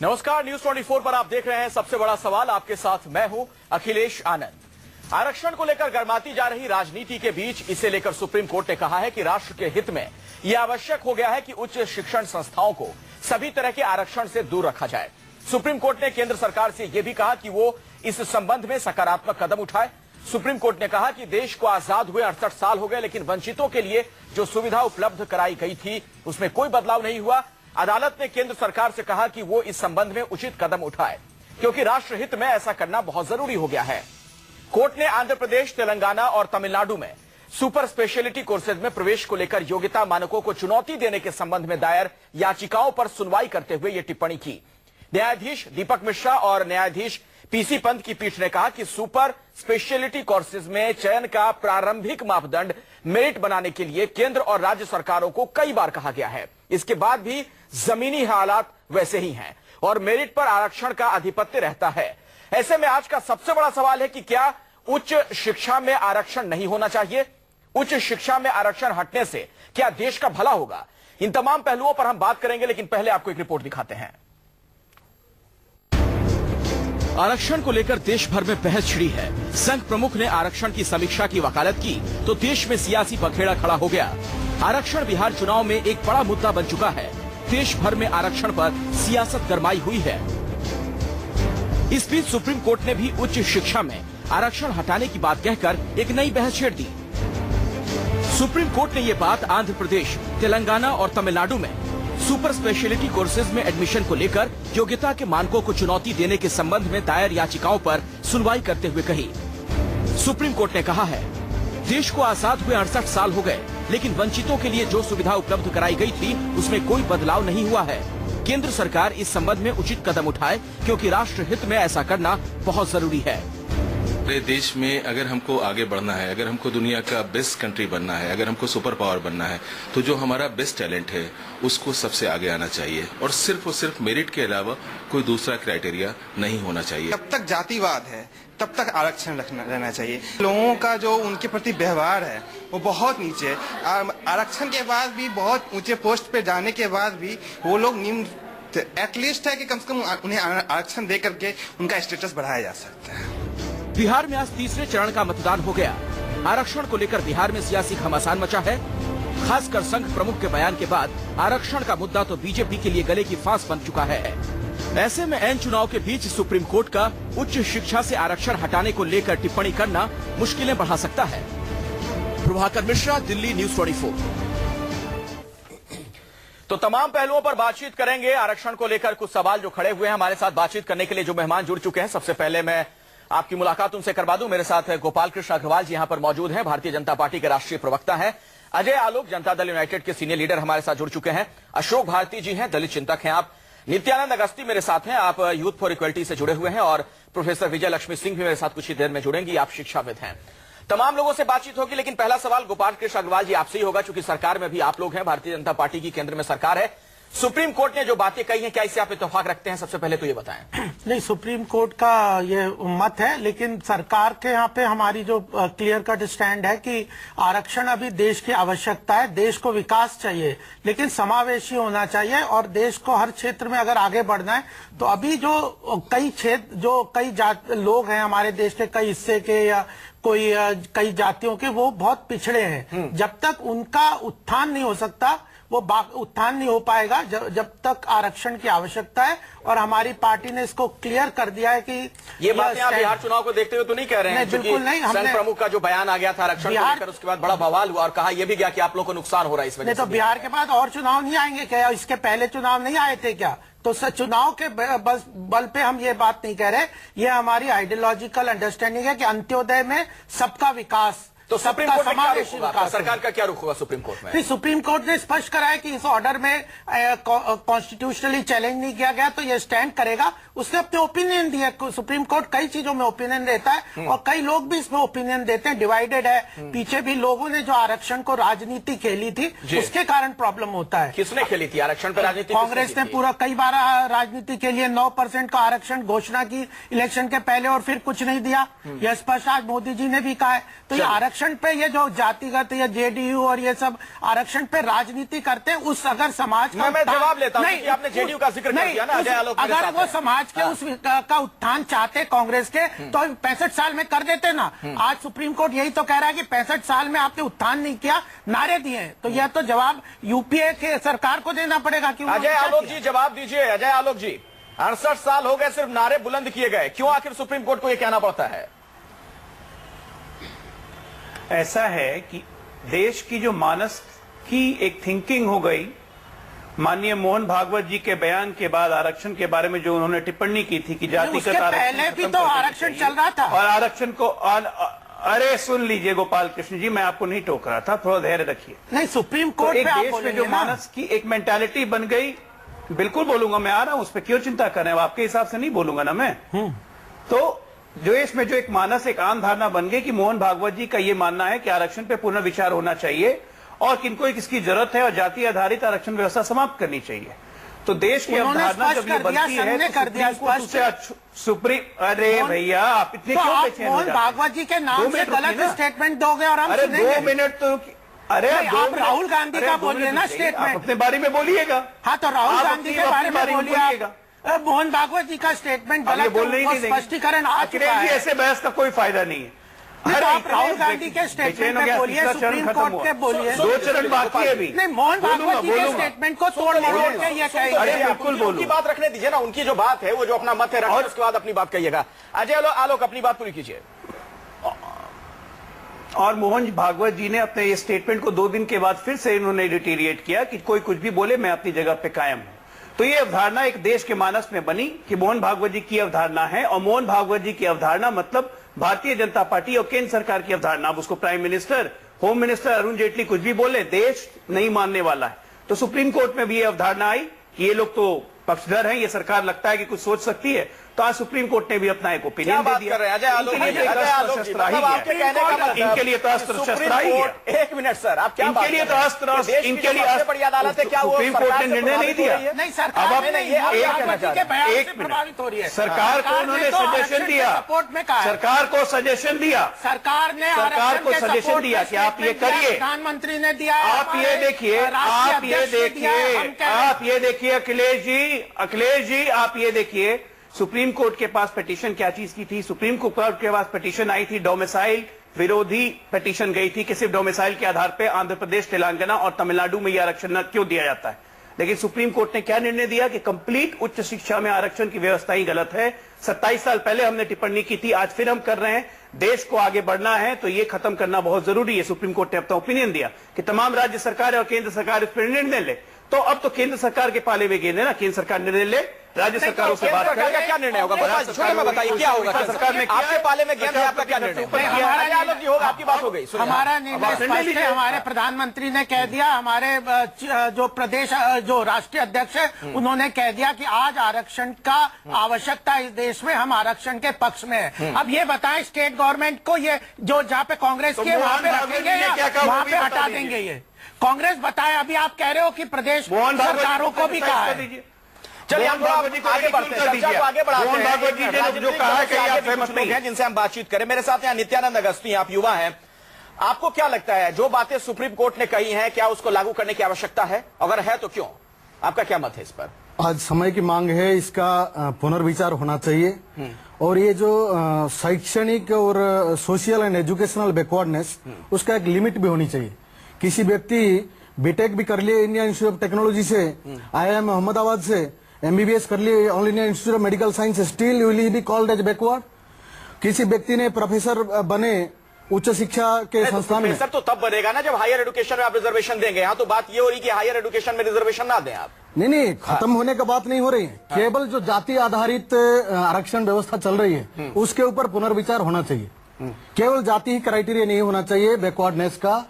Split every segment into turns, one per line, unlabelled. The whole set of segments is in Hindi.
नमस्कार, न्यूज 24 पर आप देख रहे हैं सबसे बड़ा सवाल। आपके साथ मैं हूं अखिलेश आनंद। आरक्षण को लेकर गर्माती जा रही राजनीति के बीच इसे लेकर सुप्रीम कोर्ट ने कहा है कि राष्ट्र के हित में यह आवश्यक हो गया है कि उच्च शिक्षण संस्थाओं को सभी तरह के आरक्षण से दूर रखा जाए। सुप्रीम कोर्ट ने केंद्र सरकार से यह भी कहा कि वो इस संबंध में सकारात्मक कदम उठाए। सुप्रीम कोर्ट ने कहा कि देश को आजाद हुए 68 साल हो गए, लेकिन वंचितों के लिए जो सुविधा उपलब्ध कराई गई थी उसमें कोई बदलाव नहीं हुआ। अदालत ने केंद्र सरकार से कहा कि वो इस संबंध में उचित कदम उठाए, क्योंकि राष्ट्र हित में ऐसा करना बहुत जरूरी हो गया है। कोर्ट ने आंध्र प्रदेश, तेलंगाना और तमिलनाडु में सुपर स्पेशलिटी कोर्सेज में प्रवेश को लेकर योग्यता मानकों को चुनौती देने के संबंध में दायर याचिकाओं पर सुनवाई करते हुए ये टिप्पणी की। न्यायाधीश दीपक मिश्रा और न्यायाधीश पीसी पंत की पीठ ने कहा कि सुपर स्पेशलिटी कोर्सेज में चयन का प्रारंभिक मापदंड मेरिट बनाने के लिए केंद्र और राज्य सरकारों को कई बार कहा गया है। इसके बाद भी जमीनी हालात वैसे ही हैं और मेरिट पर आरक्षण का आधिपत्य रहता है। ऐसे में आज का सबसे बड़ा सवाल है कि क्या उच्च शिक्षा में आरक्षण नहीं होना चाहिए? उच्च शिक्षा में आरक्षण हटने से क्या देश का भला होगा? इन तमाम पहलुओं पर हम बात करेंगे, लेकिन पहले आपको एक रिपोर्ट दिखाते हैं। आरक्षण को लेकर देश भर में बहस छिड़ी है। संघ प्रमुख ने आरक्षण की समीक्षा की वकालत की तो देश में सियासी बखेड़ा खड़ा हो गया। आरक्षण बिहार चुनाव में एक बड़ा मुद्दा बन चुका है। देश भर में आरक्षण पर सियासत गरमाई हुई है। इस बीच सुप्रीम कोर्ट ने भी उच्च शिक्षा में आरक्षण हटाने की बात कहकर एक नई बहस छेड़ दी। सुप्रीम कोर्ट ने ये बात आंध्र प्रदेश, तेलंगाना और तमिलनाडु में सुपर स्पेशलिटी कोर्सेज में एडमिशन को लेकर योग्यता के मानकों को चुनौती देने के संबंध में दायर याचिकाओं पर सुनवाई करते हुए कही। सुप्रीम कोर्ट ने कहा है, देश को आजाद हुए 68 साल हो गए, लेकिन वंचितों के लिए जो सुविधा उपलब्ध कराई गई थी उसमें कोई बदलाव नहीं हुआ है। केंद्र सरकार इस संबंध में उचित कदम उठाए, क्योंकि राष्ट्र हित में ऐसा करना बहुत जरूरी है।
पूरे देश में अगर हमको आगे बढ़ना है, अगर हमको दुनिया का बेस्ट कंट्री बनना है, अगर हमको सुपर पावर बनना है, तो जो हमारा बेस्ट टैलेंट है उसको सबसे आगे आना चाहिए और सिर्फ मेरिट के अलावा कोई दूसरा क्राइटेरिया नहीं होना चाहिए।
जब तक जातिवाद है तब तक आरक्षण रहना चाहिए। लोगों का जो उनके प्रति व्यवहार है वो बहुत नीचे है। आरक्षण के बाद भी, बहुत ऊंचे पोस्ट पे जाने के बाद भी वो लोग निम्न एटलीस्ट है कि कम से कम उन्हें आरक्षण दे करके उनका स्टेटस बढ़ाया जा सकता है।
बिहार में आज तीसरे चरण का मतदान हो गया। आरक्षण को लेकर बिहार में सियासी घमासान मचा है। खासकर संघ प्रमुख के बयान के बाद आरक्षण का मुद्दा तो बीजेपी के लिए गले की फांस बन चुका है। ऐसे में ऐन चुनाव के बीच सुप्रीम कोर्ट का उच्च शिक्षा से आरक्षण हटाने को लेकर टिप्पणी करना मुश्किलें बढ़ा सकता है। प्रभाकर मिश्रा, दिल्ली, न्यूज 24। तो तमाम पहलुओं पर बातचीत करेंगे। आरक्षण को लेकर कुछ सवाल जो खड़े हुए हैं, हमारे साथ बातचीत करने के लिए जो मेहमान जुड़ चुके हैं, सबसे पहले मैं आपकी मुलाकात उनसे करवा दूं। मेरे साथ है गोपाल कृष्ण अग्रवाल जी, यहां पर मौजूद हैं, भारतीय जनता पार्टी के राष्ट्रीय प्रवक्ता हैं। अजय आलोक, जनता दल यूनाइटेड के सीनियर लीडर, हमारे साथ जुड़ चुके हैं। अशोक भारती जी हैं, दलित चिंतक हैं आप। नित्यानंद अगस्ती मेरे साथ हैं, आप यूथ फॉर इक्वलिटी से जुड़े हुए हैं। और प्रोफेसर विजय लक्ष्मी सिंह भी मेरे साथ कुछ ही देर में जुड़ेंगी, आप शिक्षाविद हैं। तमाम लोगों से बातचीत होगी, लेकिन पहला सवाल गोपाल कृष्ण अग्रवाल जी आपसे ही होगा, क्योंकि सरकार में भी आप लोग हैं, भारतीय जनता पार्टी की केंद्र में सरकार है। सुप्रीम कोर्ट ने जो बातें कही हैं, क्या इससे आप इत्तेफाक रखते हैं? सबसे पहले तो ये बताएं।
नहीं, सुप्रीम कोर्ट का ये मत है, लेकिन सरकार के यहाँ पे हमारी जो क्लियर कट स्टैंड है कि आरक्षण अभी देश की आवश्यकता है। देश को विकास चाहिए, लेकिन समावेशी होना चाहिए और देश को हर क्षेत्र में अगर आगे बढ़ना है तो अभी जो कई क्षेत्र, जो कई लोग हैं हमारे देश के कई हिस्से के या कई जातियों के, वो बहुत पिछड़े हैं। जब तक उनका उत्थान नहीं हो सकता, वो उत्थान नहीं हो पाएगा जब तक आरक्षण की आवश्यकता है। और हमारी पार्टी ने इसको क्लियर कर दिया है कि
ये बातें आप बिहार चुनाव को देखते हुए तो नहीं कह रहे हैं?
बिल्कुल नहीं।
संघ प्रमुख का जो बयान आ गया था आरक्षण को लेकर, उसके बाद बड़ा बवाल हुआ और कहा यह भी गया कि आप लोगों को नुकसान हो रहा है इस वजह से।
तो बिहार के बाद और चुनाव नहीं आएंगे क्या? इसके पहले चुनाव नहीं आए थे क्या? तो चुनाव के बल पे हम ये बात नहीं कह रहे। ये हमारी आइडियोलॉजिकल अंडरस्टैंडिंग है कि अंत्योदय में सबका विकास,
तो सुप्रीम कोर्ट में सरकार का क्या रुख होगा? सुप्रीम कोर्ट में
सुप्रीम कोर्ट ने स्पष्ट करा है कि इस ऑर्डर में कॉन्स्टिट्यूशनली चैलेंज नहीं किया गया, तो ये स्टैंड करेगा। उसने अपने ओपिनियन दिया। सुप्रीम कोर्ट कई चीजों में ओपिनियन देता है और कई लोग भी इसमें ओपिनियन देते हैं। डिवाइडेड है। पीछे भी लोगों ने जो आरक्षण को राजनीति खेली थी, उसके कारण प्रॉब्लम होता है।
किसने खेली थी आरक्षण पर राजनीति?
कांग्रेस ने पूरा कई बार राजनीति के लिए 9% का आरक्षण घोषणा की इलेक्शन के पहले और फिर कुछ नहीं दिया। यह स्पष्ट आज मोदी जी ने भी कहा है। तो ये आरक्षण आरक्षण पे ये जो जातिगत या जेडीयू और ये सब आरक्षण पे राजनीति करते हैं, उस अगर समाज का
मैं जवाब लेता हूं कि आपने जेडीयू का जिक्र कर दिया ना, अजय आलोक मेरे
अगर
साथ
वो
है।
समाज के उस का उत्थान चाहते कांग्रेस के तो 65 साल में कर देते ना। आज सुप्रीम कोर्ट यही तो कह रहा है कि 65 साल में आपने उत्थान नहीं किया, नारे दिए, तो यह तो जवाब यूपीए के सरकार को देना पड़ेगा। क्यों?
अजय आलोक जी जवाब दीजिए। अजय आलोक जी, 68 साल हो गए, सिर्फ नारे बुलंद किए गए, क्यों आखिर सुप्रीम कोर्ट को यह कहना पड़ता है?
ऐसा है कि देश की जो मानस की एक थिंकिंग हो गई, माननीय मोहन भागवत जी के बयान के बाद आरक्षण के बारे में जो उन्होंने टिप्पणी की थी कि जातिगत आरक्षण
पहले भी तो आरक्षण चल रहा था
और आरक्षण को अरे सुन लीजिए गोपाल कृष्ण जी, मैं आपको नहीं टोक रहा था, थोड़ा धैर्य रखिए।
नहीं, सुप्रीम कोर्ट
एक
पे आप
देश में
बोलेंगे
जो
ना।
मानस की एक मेंटालिटी बन गई, बिल्कुल बोलूंगा, मैं आ रहा हूं उस पर, क्यों चिंता कर रहे हैं? आपके हिसाब से नहीं बोलूंगा ना मैं। तो जो इसमें जो एक मानस, एक आम धारणा बन गई कि मोहन भागवत जी का ये मानना है कि आरक्षण पे पुनर्विचार होना चाहिए और किनको किसकी जरूरत है और जाति आधारित आरक्षण व्यवस्था समाप्त करनी चाहिए। तो देश की अवधारणा जब ये बनती है तो सुप्रीम, अरे भैया आप इतने क्यों बेचैन हो जाते हैं?
भागवत जी के नाम से गलत स्टेटमेंट दोगे और हम
अरे
सुनेंगे।
2 मिनट तो अरे
आप राहुल गांधी का बोलिए ना स्टेटमेंट।
अपने बारे में बोलिएगा।
हाँ, तो राहुल गांधी के बारे में बोलिएगा। मोहन भागवत जी का स्टेटमेंट गलत,
बोलने ही नहीं देंगे।
स्पष्टीकरण आ चुका है।
ऐसे बहस का कोई फायदा नहीं है।
आप राहुल गांधी के स्टेटमेंट पे बोलिए, सुप्रीम कोर्ट के बोलिए।
2 चरण बाकी है अभी।
नहीं, मोहन भागवत जी के स्टेटमेंट को तोड़ मरोड़ के ये कहेंगे।
अरे बिल्कुल बोलो।
उनकी बात रखने दीजिए ना, उनकी जो बात है वो जो अपना मत है रखिए, उसके बाद अपनी बात कहिएगा। अजय आलोक अपनी बात पूरी कीजिए।
और मोहन भागवत जी ने अपने ये स्टेटमेंट को 2 दिन के बाद फिर से इन्होंने रिटीरिएट किया कि कोई कुछ भी बोले, मैं अपनी जगह पे कायम हूं। तो ये अवधारणा एक देश के मानस में बनी कि मोहन भागवत जी की अवधारणा है, और मोहन भागवत जी की अवधारणा मतलब भारतीय जनता पार्टी और केंद्र सरकार की अवधारणा। अब उसको prime minister, home minister Arun Jaitley कुछ भी बोले, देश नहीं मानने वाला है। तो सुप्रीम कोर्ट में भी ये अवधारणा आई कि ये लोग तो पक्षधर हैं, ये सरकार लगता है कि कुछ सोच सकती है, तो आज सुप्रीम कोर्ट ने भी अपना एक ओपिनियन दे दिया। इनके लिए तो अस्त्र शस्त्र आई है।
एक मिनट सर, आप क्या
इनके लिए तो अस्त्र, इनके लिए
बड़ी अदालत है, क्या वो
सुप्रीम कोर्ट ने निर्णय नहीं दिया?
नहीं,
अब
सरकार
आप
एक प्रभावित हो रही है।
सरकार को उन्होंने सजेशन दिया,
सपोर्ट में कहा,
सरकार को सजेशन दिया,
सरकार ने
सरकार को सजेशन दिया कि आप ये करिए,
प्रधानमंत्री ने दिया,
आप ये देखिए, आप ये देखिए अखिलेश जी, आप ये देखिए सुप्रीम कोर्ट के पास पिटीशन क्या चीज की थी? सुप्रीम कोर्ट के पास पिटीशन आई थी, डोमिसाइल विरोधी पिटीशन गई थी कि सिर्फ डोमिसाइल के आधार पर आंध्र प्रदेश, तेलंगाना और तमिलनाडु में यह आरक्षण क्यों दिया जाता है। लेकिन सुप्रीम कोर्ट ने क्या निर्णय दिया कि कंप्लीट उच्च शिक्षा में आरक्षण की व्यवस्था ही गलत है। 27 साल पहले हमने टिप्पणी की थी, आज फिर हम कर रहे हैं। देश को आगे बढ़ना है तो ये खत्म करना बहुत जरूरी है। सुप्रीम कोर्ट ने अपना ओपिनियन दिया कि तमाम राज्य सरकार और केंद्र सरकार इस पर निर्णय ले। तो अब तो केंद्र सरकार के पाले में गेंद है ना, केंद्र सरकार निर्णय ले, राज्य सरकारों से बात करें।
क्या निर्णय होगा छोटे में बताइए, क्या होगा?
सरकार ने
आपके पाले में गेंद है, आपका क्या निर्णय होगा? आपकी बात हो गई।
हमारा निर्णय स्पष्ट है। हमारे प्रधानमंत्री ने कह दिया, हमारे जो प्रदेश जो राष्ट्रीय अध्यक्ष है उन्होंने कह दिया कि आज आरक्षण का आवश्यकता इस देश में, हम आरक्षण के पक्ष में है। अब ये बताएं स्टेट गवर्नमेंट को, ये जो जहाँ पे कांग्रेस की वहां पे रखेंगे या वहां पे हटा देंगे? ये कांग्रेस बताए। अभी आप कह रहे हो कि प्रदेश सरकारों को भी कहा है।
चलिए हम आगे बढ़ते हैं, चर्चा को आगे बढ़ाते हैं।
मोहन भागवत जी ने जो कहा है कि आप
फेमस लोग हैं जिनसे हम बातचीत करें। मेरे साथ यहाँ नित्यानंद अगस्ती, आप युवा हैं, आपको क्या लगता है जो बातें सुप्रीम कोर्ट ने कही हैं, क्या उसको लागू करने की आवश्यकता है? अगर है तो क्यों? आपका क्या मत है इस पर?
आज समय की मांग है, इसका पुनर्विचार होना चाहिए। और ये जो शैक्षणिक और सोशल एंड एजुकेशनल बैकवर्डनेस, उसका एक लिमिट भी होनी चाहिए। किसी व्यक्ति बीटेक भी कर लिए इंडियन इंस्टीट्यूट ऑफ टेक्नोलॉजी से, IIM अहमदाबाद से, MBBS कर लिए All India Institute of Medical Science, still will be called as backward. किसी व्यक्ति ने प्रोफेसर बने उच्च शिक्षा के संस्थान में,
प्रोफेसर तो तब बनेगा ना जब हायर एजुकेशन में आप रिजर्वेशन देंगे। यहाँ तो बात ये हो रही कि हायर एजुकेशन में रिजर्वेशन ना दें आप।
नहीं, खत्म होने का बात नहीं हो रही है। केवल जो जाति आधारित आरक्षण व्यवस्था चल रही है उसके ऊपर पुनर्विचार होना चाहिए। केवल जाति ही क्राइटेरिया नहीं होना चाहिए बैकवर्डनेस का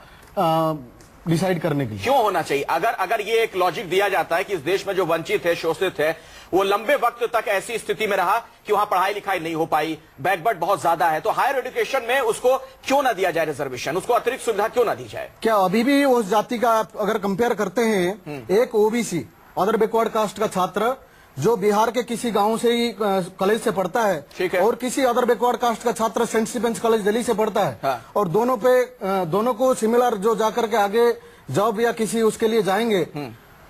डिसाइड करने के लिए।
क्यों होना चाहिए? अगर ये एक लॉजिक दिया जाता है कि इस देश में जो वंचित है, शोषित है, वो लंबे वक्त तक ऐसी स्थिति में रहा कि वहां पढ़ाई लिखाई नहीं हो पाई, बैकवर्ड बहुत ज्यादा है, तो हायर एजुकेशन में उसको क्यों ना दिया जाए रिजर्वेशन? उसको अतिरिक्त सुविधा क्यों ना दी जाए?
क्या अभी भी उस जाति का अगर कंपेयर करते हैं, एक OBC अदर बैकवर्ड कास्ट का छात्र जो बिहार के किसी गांव से ही कॉलेज से पढ़ता
ठीक
है
है।
और किसी अदर बैकवर्ड कास्ट का छात्र सेंट स्टीफेंस कॉलेज दिल्ली से पढ़ता है,
हाँ।
और दोनों को सिमिलर जो जाकर के आगे जॉब या किसी उसके लिए जाएंगे,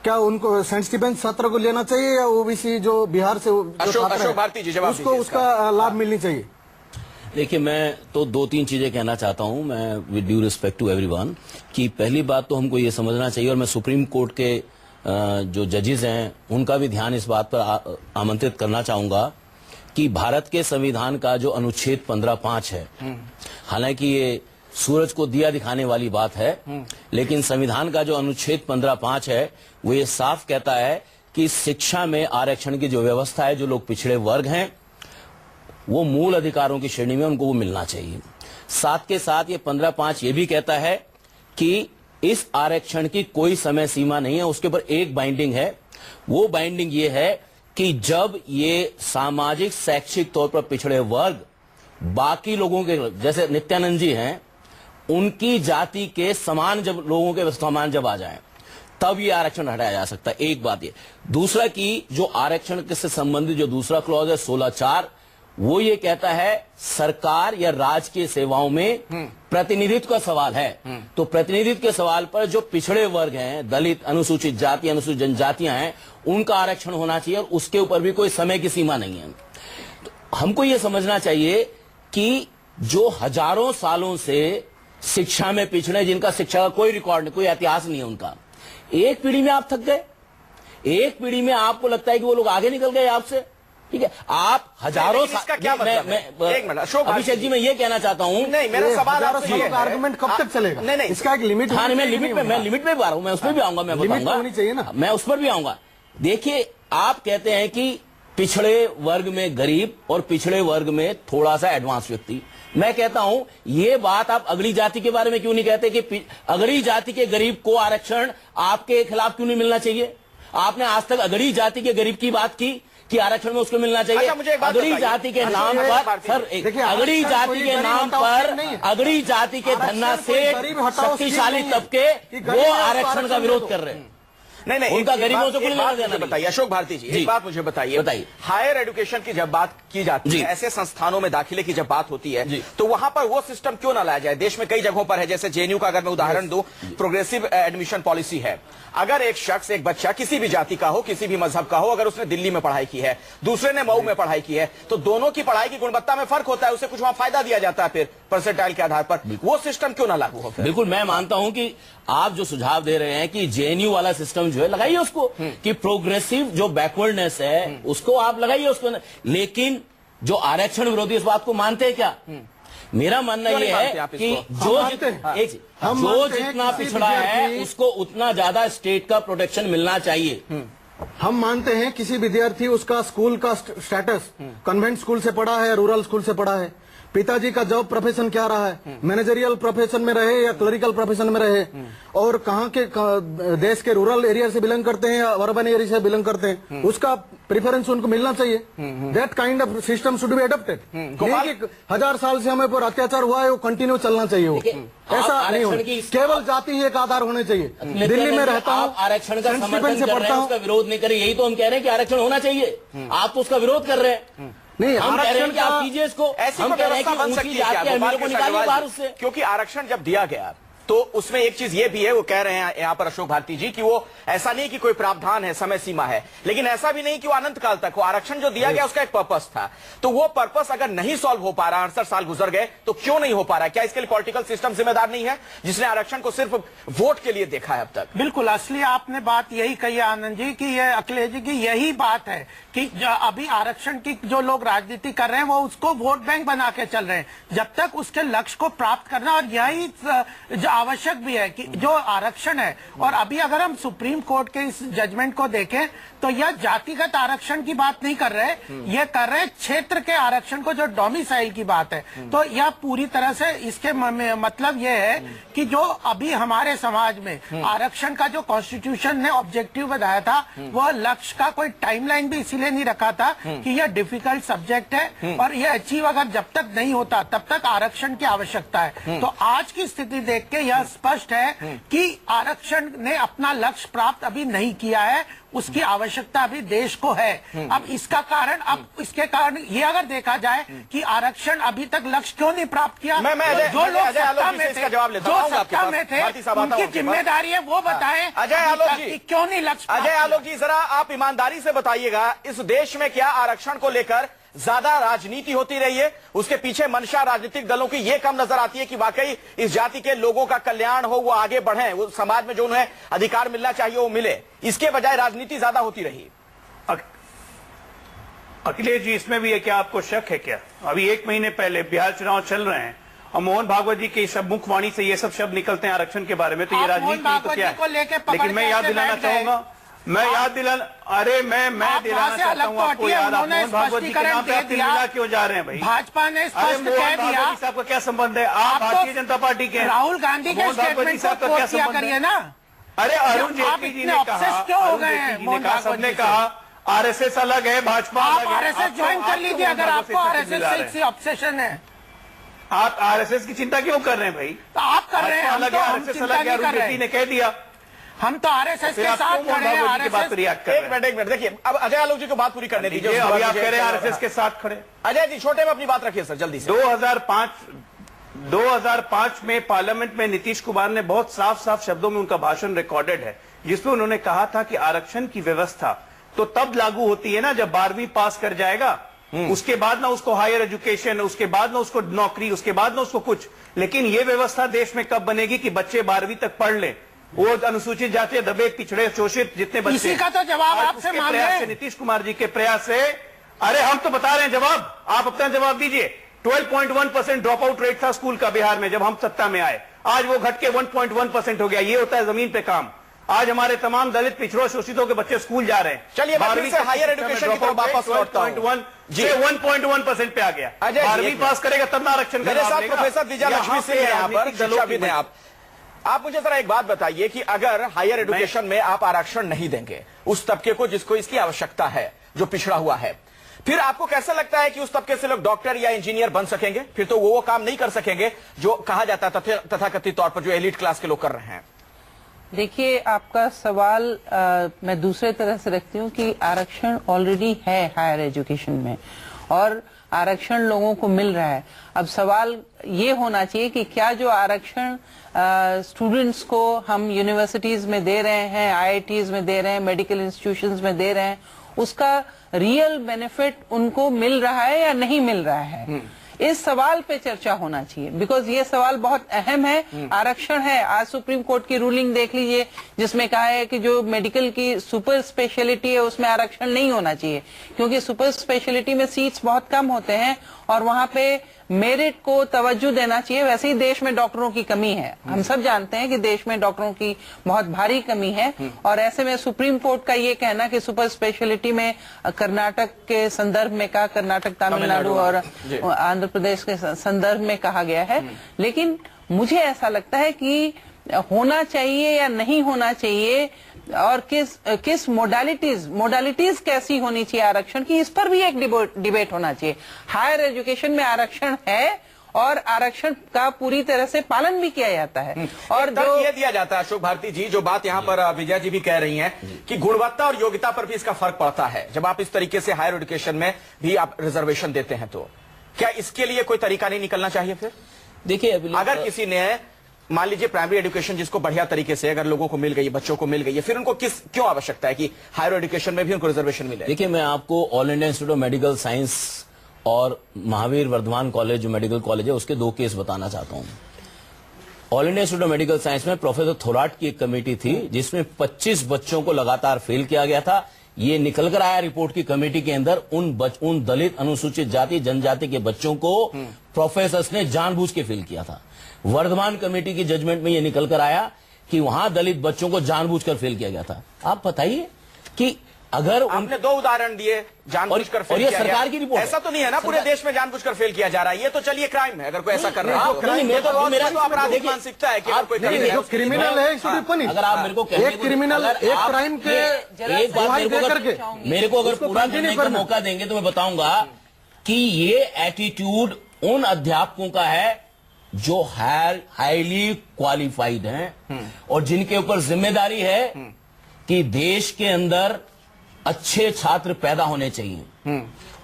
क्या उनको सेंट स्टीफेंस छात्र को लेना चाहिए या ओबीसी जो बिहार से जो छात्र
अशोक भारती जी जवाब
उसको
दीजिए
उसका लाभ मिलनी चाहिए?
देखिए, मैं तो 2-3 चीजें कहना चाहता हूं, मैं with due respect to everyone, कि पहली बात तो हमको ये समझना चाहिए, और मैं सुप्रीम कोर्ट के जो जजेस हैं उनका भी ध्यान इस बात पर आमंत्रित करना चाहूंगा कि भारत के संविधान का जो अनुच्छेद 15(5) है, हालांकि ये सूरज को दिया दिखाने वाली बात है, लेकिन संविधान का जो अनुच्छेद 15(5) है वो ये साफ कहता है कि शिक्षा में आरक्षण की जो व्यवस्था है, जो लोग पिछड़े वर्ग हैं वो मूल अधिकारों की श्रेणी में उनको वो मिलना चाहिए। साथ के साथ ये 15(5) ये भी कहता है कि इस आरक्षण की कोई समय सीमा नहीं है, उसके ऊपर एक बाइंडिंग है। वो बाइंडिंग ये है कि जब ये सामाजिक शैक्षिक तौर पर पिछड़े वर्ग बाकी लोगों के, जैसे नित्यानंद जी हैं, उनकी जाति के समान जब लोगों के समान जब आ जाए तब ये आरक्षण हटाया जा सकता है। एक बात ये। दूसरा कि जो आरक्षण से संबंधित जो दूसरा क्लॉज है 16(4), वो ये कहता है सरकार या राजकीय सेवाओं में प्रतिनिधित्व का सवाल है। तो प्रतिनिधित्व के सवाल पर जो पिछड़े वर्ग हैं, दलित, अनुसूचित जाति, अनुसूचित जनजातियां हैं, उनका आरक्षण होना चाहिए, और उसके ऊपर भी कोई समय की सीमा नहीं है। तो हमको ये समझना चाहिए कि जो हजारों सालों से शिक्षा में पिछड़े, जिनका शिक्षा का कोई रिकॉर्ड नहीं, कोई इतिहास नहीं है उनका, एक पीढ़ी में आप थक गए, एक पीढ़ी में आपको लगता है कि वो लोग आगे निकल गए आपसे, ठीक है? आप हजारों
इसका क्या मतलब है? एक मिनट अशोक
अभिषेक जी, मैं ये कहना चाहता हूं,
नहीं, मेरा सवाल आपसे ये है,
आर्गुमेंट कब तक चलेगा?
नहीं,
इसका एक लिमिट।
हाँ, मैं लिमिट पे आ रहा हूं, मैं उस पर भी आऊंगा, मैं बताऊंगा,
होनी चाहिए ना,
मैं उस पर भी आऊंगा। देखिए, आप कहते हैं कि पिछड़े वर्ग में गरीब और पिछड़े वर्ग में थोड़ा सा एडवांस व्यक्ति। मैं कहता हूं, ये बात आप अगली जाति के बारे में क्यों नहीं कहते कि अगली जाति के गरीब को आरक्षण आपके खिलाफ क्यों नहीं मिलना चाहिए? आपने आज तक अगली जाति के गरीब की बात की कि आरक्षण में उसको मिलना चाहिए।
अच्छा, मुझे एक बात
अगली
बताइए।
जाति के नाम पर, सर, अगली जाति के नाम पर अगली जाति के धन्ना से शक्तिशाली तबके वो आरक्षण का विरोध कर रहे हैं।
नहीं,
उनका गरीबों से कोई लेना देना
बताइए अशोक भारती जी, एक बात मुझे बताइए। हायर एजुकेशन की जब बात की जाती है, ऐसे संस्थानों में दाखिले की जब बात होती है, तो वहां पर वो सिस्टम क्यों ना लाया जाए? देश में कई जगहों पर है, जैसे जेएनयू का अगर मैं उदाहरण दूं, प्रोग्रेसिव एडमिशन पॉलिसी है। अगर एक शख्स, एक बच्चा किसी भी जाति का हो, किसी भी मजहब का हो, अगर उसने दिल्ली में पढ़ाई की है, दूसरे ने मऊ में पढ़ाई की है, तो दोनों की पढ़ाई की गुणवत्ता में फर्क होता है, उसे कुछ वहां फायदा दिया जाता है फिर परसेंटाइल के आधार पर। वो सिस्टम क्यों ना लागू हो?
बिल्कुल, मैं मानता हूं कि आप जो सुझाव दे रहे हैं कि जेएनयू वाला सिस्टम जो है लगाइए उसको, कि प्रोग्रेसिव जो बैकवर्डनेस है उसको आप लगाइए उसको, लेकिन जो आरक्षण विरोधी इस बात को मानते हैं क्या? मेरा मानना यह है कि जो जितना पिछड़ा है उसको उतना ज्यादा स्टेट का प्रोटेक्शन मिलना चाहिए।
हम मानते हैं किसी विद्यार्थी उसका स्कूल का स्टेटस कन्वेंट स्कूल से पढ़ा है, रूरल स्कूल से पढ़ा है, पिताजी का जॉब प्रोफेशन क्या रहा है, मैनेजरियल प्रोफेशन में रहे या क्लरिकल प्रोफेशन में रहे, और कहाँ के देश के रूरल एरिया से बिलोंग करते हैं या अर्बन एरिया से बिलोंग करते हैं, उसका प्रेफरेंस उनको मिलना चाहिए। That kind of system should be adopted. नहीं कि 1000 साल से हमें पर अत्याचार हुआ है वो कंटिन्यू चलना चाहिए, वो ऐसा नहीं होना। केवल जाति एक आधार होने चाहिए। दिल्ली में रहता हूँ,
आरक्षण का समर्थन कर रहे हैं, उसका विरोध नहीं करें, यही तो हम कह रहे हैं कि आरक्षण होना चाहिए। आप तो उसका विरोध कर रहे हैं।
नहीं,
हम कह रहे हैं कि आप कीजिए इसको,
ऐसी
हम कह रहे हैं कि
बन
उनकी
सकती है
जाति
क्या?
के
गोपाल
अमीरों को
कृष्ण
निकालिए
अग्रवाल
बाहर
जी,
उससे।
क्योंकि आरक्षण जब दिया गया तो उसमें एक चीज ये भी है, वो कह रहे हैं यहां पर अशोक भारती जी, कि वो ऐसा नहीं कि कोई प्रावधान है, समय सीमा है, लेकिन ऐसा भी नहीं कि वो अनंत काल तक हो। आरक्षण जो दिया गया उसका एक पर्पस था, तो वो पर्पस अगर नहीं सॉल्व हो पा रहा, 68 साल गुजर गए, तो क्यों नहीं हो पा रहा? क्या इसके लिए पॉलिटिकल सिस्टम जिम्मेदार नहीं है, जिसने आरक्षण को सिर्फ वोट के लिए देखा है अब तक?
बिल्कुल, असली आपने बात यही कही आनंद जी की, ये अखिलेश जी की यही बात है कि अभी आरक्षण की जो लोग राजनीति कर रहे हैं वो उसको वोट बैंक बना के चल रहे हैं, जब तक उसके लक्ष्य को प्राप्त करना, और यही जो आवश्यक भी है कि जो आरक्षण है। और अभी अगर हम सुप्रीम कोर्ट के इस जजमेंट को देखें तो यह जातिगत आरक्षण की बात नहीं कर रहे, यह कर रहे क्षेत्र के आरक्षण को, जो डोमिसाइल की बात है। तो यह पूरी तरह से इसके मतलब यह है कि जो अभी हमारे समाज में आरक्षण का जो कॉन्स्टिट्यूशन ने ऑब्जेक्टिव बताया था, वह लक्ष्य का कोई टाइमलाइन भी इसीलिए नहीं रखा था कि यह डिफिकल्ट सब्जेक्ट है और यह अचीव अगर जब तक नहीं होता तब तक आरक्षण की आवश्यकता है। तो आज की स्थिति देख के यह स्पष्ट है कि आरक्षण ने अपना लक्ष्य प्राप्त अभी नहीं किया है, उसकी आवश्यकता अभी देश को है। अब इसका कारण, अब इसके कारण ये अगर देखा जाए कि आरक्षण अभी तक लक्ष्य क्यों नहीं प्राप्त किया, जो लोग सत्ता में थे, जो सत्ता में थे, उनकी जिम्मेदारी है वो बताएं
अजय आलोक जी,
क्यों नहीं लक्ष्य।
अजय आलोक जी, जरा आप ईमानदारी से बताइएगा, इस देश में क्या आरक्षण को लेकर ज्यादा राजनीति होती रही है? उसके पीछे मंशा राजनीतिक दलों की ये कम नजर आती है कि वाकई इस जाति के लोगों का कल्याण हो, वो आगे बढ़े, वो समाज में जो उन्हें अधिकार मिलना चाहिए वो मिले, इसके बजाय राजनीति ज्यादा होती रही।
अखिलेश जी, इसमें भी है क्या? आपको शक है क्या? अभी 1 महीने पहले बिहार चुनाव चल रहे हैं और मोहन भागवत जी के सब मुखवाणी से ये सब शब्द निकलते हैं आरक्षण के बारे में, तो ये राजनीति तो क्या है? लेकिन मैं याद दिलाना चाहूंगा, अरे मैं दिलाना चाहता हूँ आपको याद, आप मोहन भागवत जी के नाम पे मिला क्यों जा रहे हैं भाई?
भाजपा ने स्पष्ट कह दिया।
आपका क्या संबंध है? आप भारतीय जनता पार्टी के
राहुल गांधी के स्टेटमेंट को कोट किया करिए ना।
अरे अरुण जेटली जी ने कहा,
क्यों हो गए हैं?
सबने कहा आरएसएस अलग है, भाजपा अलग है।
आरएसएस ज्वाइन कर लीजिए अगर आपको आरएसएस से ऑब्सेशन है।
आप आरएसएस की चिंता क्यों कर रहे हैं भाई?
तो आप कर रहे हैं,
अलग है, आरएसएस अलग है, अरुण जेटली ने कह दिया।
हम तो आरएसएस के साथ खड़े हैं।
एक मिनट देखिए, अब अजय आलोक जी को बात पूरी करने दीजिए।
अभी आप कह रहे हैं आरएसएस के साथ खड़े।
अजय जी, छोटे में अपनी बात रखिए सर, जल्दी से।
2005 में पार्लियामेंट में नीतीश कुमार ने बहुत साफ शब्दों में उनका भाषण रिकॉर्डेड है, जिसमें उन्होंने कहा था कि आरक्षण की व्यवस्था तो तब लागू होती है ना जब 12वीं पास कर जाएगा, उसके बाद ना उसको हायर एजुकेशन, उसके बाद ना उसको नौकरी, उसके बाद ना उसको कुछ। लेकिन यह व्यवस्था देश में कब बनेगी कि बच्चे 12वीं तक पढ़ लें, वो अनुसूचित जाति, दबे, पिछड़े, शोषित जितने बच्चे।
इसी का तो जवाब आपसे मांग रहे हैं।
नीतीश कुमार जी के प्रयास से, अरे हम तो बता रहे हैं जवाब, आप अपना जवाब दीजिए। 12.1% ड्रॉप आउट रेट था स्कूल का बिहार में जब हम सत्ता में आए, आज वो घट के 1.1% हो गया। ये होता है जमीन पे काम। आज हमारे तमाम दलित, पिछड़ों, शोषितों के बच्चे स्कूल जा रहे हैं।
चलिए, 12वीं से हायर एजुकेशन की तरफ वापस लौटता हूं।
1.1% पे आ गया। 12वीं पास करेगा तब ना आरक्षण।
मेरे साथ प्रोफेसर दिजा लक्ष्मी सिंह है यहाँ पर, शिक्षाविद हैं आप मुझे जरा एक बात बताइए कि अगर हायर एजुकेशन में आप आरक्षण नहीं देंगे उस तबके को जिसको इसकी आवश्यकता है, जो पिछड़ा हुआ है, फिर आपको कैसा लगता है कि उस तबके से लोग डॉक्टर या इंजीनियर बन सकेंगे? फिर तो वो काम नहीं कर सकेंगे जो कहा जाता है तथाकथित तौर पर जो एलिट क्लास के लोग कर रहे हैं।
देखिए, आपका सवाल मैं दूसरे तरह से रखती हूँ कि आरक्षण ऑलरेडी है हायर एजुकेशन में और आरक्षण लोगों को मिल रहा है। अब सवाल ये होना चाहिए कि क्या जो आरक्षण स्टूडेंट्स को हम यूनिवर्सिटीज में दे रहे हैं, आईआईटीज में दे रहे हैं, मेडिकल इंस्टीट्यूशंस में दे रहे हैं, उसका रियल बेनिफिट उनको मिल रहा है या नहीं मिल रहा है, इस सवाल पे चर्चा होना चाहिए। बिकॉज ये सवाल बहुत अहम है। आरक्षण है, आज सुप्रीम कोर्ट की रूलिंग देख लीजिए जिसमें कहा है कि जो मेडिकल की सुपर स्पेशलिटी है उसमें आरक्षण नहीं होना चाहिए, क्योंकि सुपर स्पेशलिटी में सीट्स बहुत कम होते हैं और वहां पे मेरिट को तवज्जो देना चाहिए। वैसे ही देश में डॉक्टरों की कमी है, हम सब जानते हैं कि देश में डॉक्टरों की बहुत भारी कमी है। और ऐसे में सुप्रीम कोर्ट का ये कहना कि सुपर स्पेशलिटी में कर्नाटक के संदर्भ में कहा, कर्नाटक, तमिलनाडु और आंध्र प्रदेश के संदर्भ में कहा गया है। लेकिन मुझे ऐसा लगता है कि होना चाहिए या नहीं होना चाहिए और किस मोडालिटीज कैसी होनी चाहिए आरक्षण की, इस पर भी एक डिबेट होना चाहिए। हायर एजुकेशन में आरक्षण है और आरक्षण का पूरी तरह से पालन भी किया जाता है। और जो
ये दिया जाता है, अशोक भारती जी, जो बात यहाँ पर विजय जी भी कह रही हैं कि गुणवत्ता और योग्यता पर भी इसका फर्क पड़ता है। जब आप इस तरीके से हायर एजुकेशन में भी आप रिजर्वेशन देते हैं तो क्या इसके लिए कोई तरीका नहीं निकलना चाहिए? फिर देखिए, अगर किसी ने मान लीजिए प्राइमरी एजुकेशन जिसको बढ़िया तरीके से अगर लोगों को मिल गई, बच्चों को मिल गई है, फिर उनको क्यों आवश्यकता है कि हायर एजुकेशन में भी उनको रिजर्वेशन मिले?
देखिए, मैं आपको all India Institute of Medical science और महावीर वर्धमान कॉलेज जो मेडिकल कॉलेज है उसके 2 केस बताना चाहता हूं। All India Institute of Medical science में प्रोफेसर थोराट की एक कमेटी थी जिसमें 25 बच्चों को लगातार फेल किया गया था। ये निकल कर आया रिपोर्ट की कमेटी के अंदर, उन दलित, अनुसूचित जाति, जनजाति के बच्चों को प्रोफेसर्स ने जानबूझ के फेल किया था। वर्धमान कमेटी की जजमेंट में यह निकल कर आया कि वहां दलित बच्चों को जानबूझकर फेल किया गया था। आप बताइए कि अगर
आपने 2 उदाहरण दिए जानबूझकर फेल किया,
सरकार की रिपोर्ट,
ऐसा तो नहीं है ना पूरे देश में जानबूझकर फेल किया जा रहा है? ये तो चलिए क्राइम है अगर कोई ऐसा कर रहा है। ये तो मेरा आपराधिक मानसिकता है कि अगर कोई
क्रिमिनल है,
अगर आप मेरे को
एक क्रिमिनल एक क्राइम के
एक बात मेरे को अगर पूरा करने का मौका देंगे तो मैं बताऊंगा कि ये एटीट्यूड उन अध्यापकों का है जो हाईली क्वालिफाइड हैं और जिनके ऊपर जिम्मेदारी है कि देश के अंदर अच्छे छात्र पैदा होने चाहिए,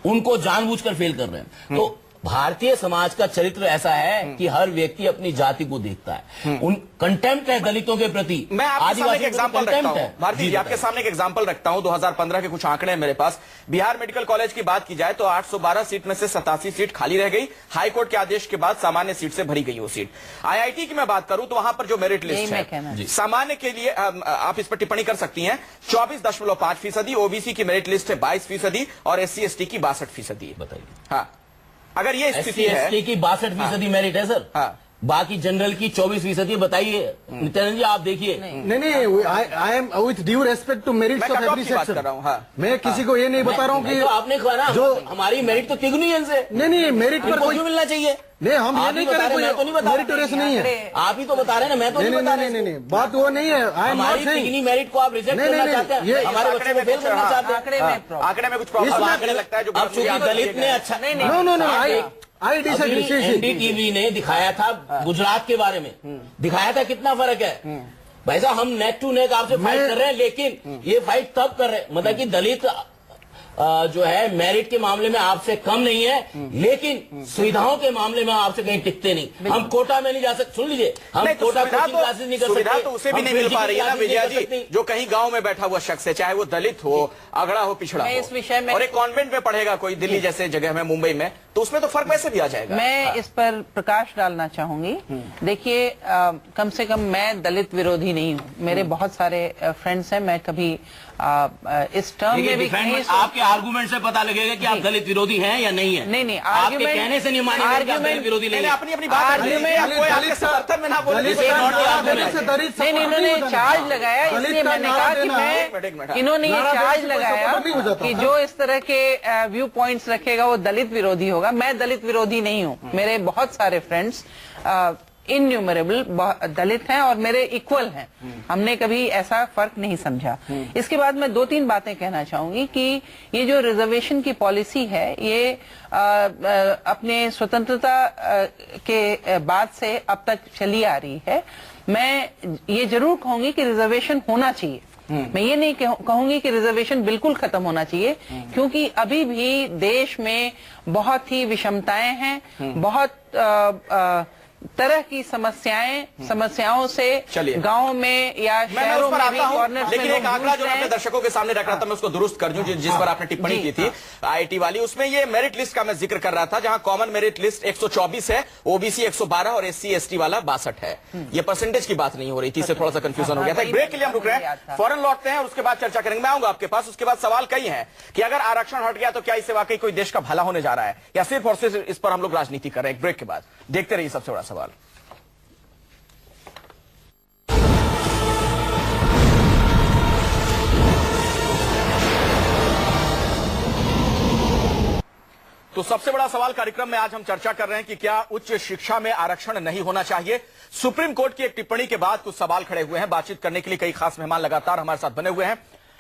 उनको जानबूझकर फेल कर रहे हैं। तो भारतीय समाज का चरित्र ऐसा है कि हर व्यक्ति अपनी जाति को देखता है, उन कंटेम्प्ट है दलितों के प्रति।
मैं आपके सामने एक एग्जांपल रखता हूं, भारती जी, आपके
बताइए।
सामने एक एग्जांपल रखता हूं। 2015 के कुछ आंकड़े हैं मेरे पास। बिहार मेडिकल कॉलेज की बात की जाए तो 812 सीट में से 87 सीट खाली रह गई। हाईकोर्ट के आदेश के बाद सामान्य सीट से भरी गई वो सीट। IIT की मैं बात करूं तो वहां पर जो मेरिट लिस्ट है सामान्य के लिए, आप इस पर टिप्पणी कर सकती हैं, 24.5%, ओबीसी की मेरिट लिस्ट है 22% और SC ST की 62%।
बताइए।
हाँ, अगर ये स्थिति है,
SC की 62% मेरिट है सर,
हाँ,
बाकी जनरल की 24%। बताइए नित्यानंद जी, आप देखिए।
नहीं, I am with due respect to merits
मैं
ऑफ
कट ऑफ
एवरी
की बात कर
सेक्शन।
रहा हूं। हाँ,
मैं किसी को ये नहीं बता रहा हूँ कि
तो आपने कहा ना
जो
हमारी मेरिट तो तिगुनी है इनसे।
नहीं मेरिट पर
इनको
कोई
क्यों मिलना चाहिए?
नहीं, हम ये
आप
नहीं
ही
कह
बता
रहे,
रहे, मैं तो नहीं बता
मेरिट रेस नहीं है।
आप ही तो बता रहे हैं ना, मैं तो नहीं बता रहा।
नहीं, बात वो नहीं है। आई एम नॉट
हमारी
सेइंग
तिगनी मेरिट को आप रिजेक्ट करना चाहते हैं,
ये
हमारे बच्चे को फेल करना चाहते हैं।
आंकड़े में कुछ प्रॉब्लम आंकड़े लगता है जो
अब चूंकि दलित ने अच्छा
नो आई डिसएग्री।
NDTV ने दिखाया था गुजरात के बारे में, दिखाया था कितना फर्क है। भाई साहब, हम नेक टू नेक आपसे फाइट कर रहे हैं, लेकिन ये फाइट तब कर रहे हैं, मतलब कि दलित जो है मेरिट के मामले में आपसे कम नहीं है, लेकिन सुविधाओं के मामले में आपसे कहीं टिकते नहीं। हम कोटा में नहीं जा सकते, सुन लीजिए, हम
नहीं, तो
कोटा
सुविधा
कोचिंग क्लासेस नहीं कर सकते।
सुविधा तो उसे भी नहीं मिल पा रही है ना विजया जी, जो कहीं गांव में बैठा हुआ शख्स है, चाहे वो दलित हो, अगड़ा हो, पिछड़ा
मैं
हो,
इस विषय में-
और एक कॉन्वेंट में पढ़ेगा कोई दिल्ली जैसे जगह में, मुंबई में, तो उसमें तो फर्क वैसे भी आ जाएगा।
मैं इस पर प्रकाश डालना चाहूंगी। देखिए, कम से कम मैं दलित विरोधी नहीं हूँ, मेरे बहुत सारे फ्रेंड्स हैं। मैं कभी इस टर्म में भी कहीं
आपके आर्गुमेंट से पता लगेगा कि आप दलित विरोधी हैं या नहीं है।
नहीं,
आपके
आर्गुमेंट
कहने से नहीं मानेंगे कि आप दलित विरोधी नहीं हैं।
अपनी अपनी बात आपके समर्थन में ना बोले।
नहीं, इन्होंने चार्ज लगाया, इसलिए मैंने कहा कि इन्होंने ये चार्ज लगाया कि जो इस तरह के व्यू पॉइंट्स रखेगा वो दलित विरोधी होगा। मैं दलित विरोधी नहीं हूँ, मेरे बहुत सारे फ्रेंड्स इन्यूमरेबल दलित हैं और मेरे इक्वल हैं। हमने कभी ऐसा फर्क नहीं समझा। इसके बाद मैं 2-3 बातें कहना चाहूंगी कि ये जो रिजर्वेशन की पॉलिसी है, ये अपने स्वतंत्रता के बाद से अब तक चली आ रही है। मैं ये जरूर कहूंगी कि रिजर्वेशन होना चाहिए। मैं ये नहीं कहूंगी कि रिजर्वेशन बिल्कुल खत्म होना चाहिए, क्योंकि अभी भी देश में बहुत ही विषमताएं हैं, बहुत तरह की समस्याओं से गांव में या शहरों में भी कॉर्नर।
लेकिन एक आंकड़ा जो मैं अपने दर्शकों के सामने रख रहा था, मैं उसको दुरुस्त कर दूं, जिस पर आपने टिप्पणी की थी IIT वाली, उसमें ये मेरिट लिस्ट का मैं जिक्र कर रहा था, जहां कॉमन मेरिट लिस्ट 124 है, ओबीसी 112 और SC ST वाला 62 है। ये परसेंटेज की बात नहीं हो रही थी, इससे थोड़ा सा कंफ्यूजन हो गया था। ब्रेक के लिए हम रुक रहे हैं, फौरन लौटते हैं और उसके बाद चर्चा करेंगे। मैं आऊंगा आपके पास। उसके बाद सवाल कई हैं कि अगर आरक्षण हट गया तो क्या इससे वाकई कोई देश का भला होने जा रहा है, या सिर्फ और सिर्फ इस पर हम लोग राजनीति कर रहे हैं। ब्रेक के बाद देखते रहिए सबसे बड़ा सवाल। तो सबसे बड़ा सवाल कार्यक्रम में आज हम चर्चा कर रहे हैं कि क्या उच्च शिक्षा में आरक्षण नहीं होना चाहिए। सुप्रीम कोर्ट की एक टिप्पणी के बाद कुछ सवाल खड़े हुए हैं। बातचीत करने के लिए कई खास मेहमान लगातार हमारे साथ बने हुए हैं,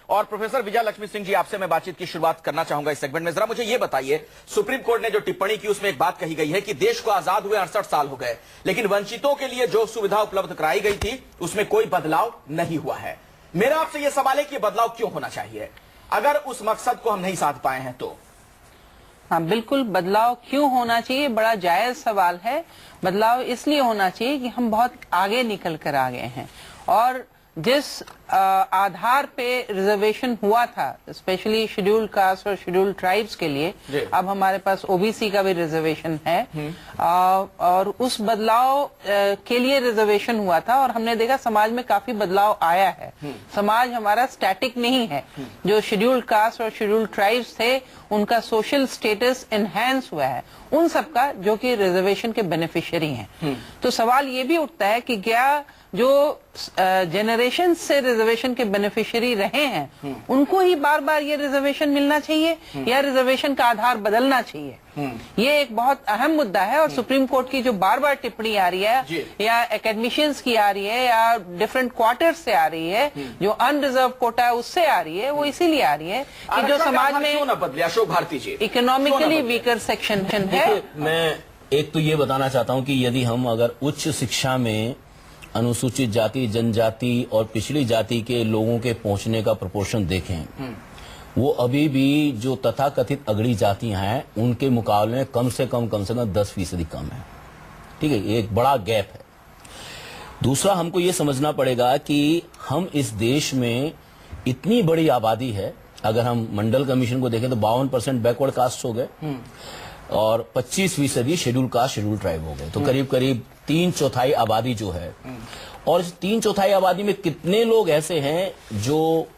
और प्रोफेसर विजय लक्ष्मी सिंह जी, आपसे मैं बातचीत की शुरुआत करना चाहूंगा इस सेगमेंट में। जरा मुझे यह बताइए, सुप्रीम कोर्ट ने जो टिप्पणी की उसमें एक बात कही गई है कि देश को आजाद हुए 68 साल हो गए, लेकिन वंचितों के लिए जो सुविधा उपलब्ध कराई गई थी उसमें कोई बदलाव नहीं हुआ है। मेरा आपसे यह सवाल है कि बदलाव क्यों होना चाहिए अगर उस मकसद को हम नहीं साध पाए हैं तो?
हाँ, बिल्कुल, बदलाव क्यों होना चाहिए, बड़ा जायज सवाल है। बदलाव इसलिए होना चाहिए कि हम बहुत आगे निकल कर आ गए हैं, और जिस आधार पे रिजर्वेशन हुआ था, स्पेशली शेड्यूल्ड कास्ट और शेड्यूल्ड ट्राइब्स के लिए, अब हमारे पास ओबीसी का भी रिजर्वेशन है, और उस बदलाव के लिए रिजर्वेशन हुआ था, और हमने देखा समाज में काफी बदलाव आया है। समाज हमारा स्टैटिक नहीं है। जो शेड्यूल्ड कास्ट और शेड्यूल्ड ट्राइब्स थे, उनका सोशल स्टेटस एनहांस हुआ है, उन सबका, जो कि रिजर्वेशन के बेनिफिशियरी हैं। तो सवाल ये भी उठता है कि क्या जो जनरेशन से रिजर्वेशन के बेनिफिशियरी रहे हैं, उनको ही बार बार ये रिजर्वेशन मिलना चाहिए, या रिजर्वेशन का आधार बदलना चाहिए? ये एक बहुत अहम मुद्दा है, और सुप्रीम कोर्ट की जो बार बार टिप्पणी आ रही है, या एकेडमिशियंस की आ रही है, या डिफरेंट क्वार्टर से आ रही है, जो अनरिजर्व कोटा है उससे आ रही है, वो इसीलिए आ रही है कि जो समाज में
अशोक भारती जी
इकोनॉमिकली वीकर सेक्शन है।
मैं एक तो ये बताना चाहता हूं कि यदि हम अगर उच्च शिक्षा में अनुसूचित जाति, जनजाति और पिछड़ी जाति के लोगों के पहुंचने का प्रोपोर्शन देखें, वो अभी भी जो तथाकथित अगड़ी जातियां हैं उनके मुकाबले में कम से कम 10% कम है। ठीक है, ये एक बड़ा गैप है। दूसरा, हमको ये समझना पड़ेगा कि हम इस देश में इतनी बड़ी आबादी है, अगर हम मंडल कमीशन को देखें तो 52% बैकवर्ड कास्ट हो गए और 25% शेड्यूल कास्ट, शेड्यूल ट्राइब हो गए, तो करीब करीब 3/4 आबादी जो है। और इस 3/4 आबादी में कितने लोग ऐसे हैं जो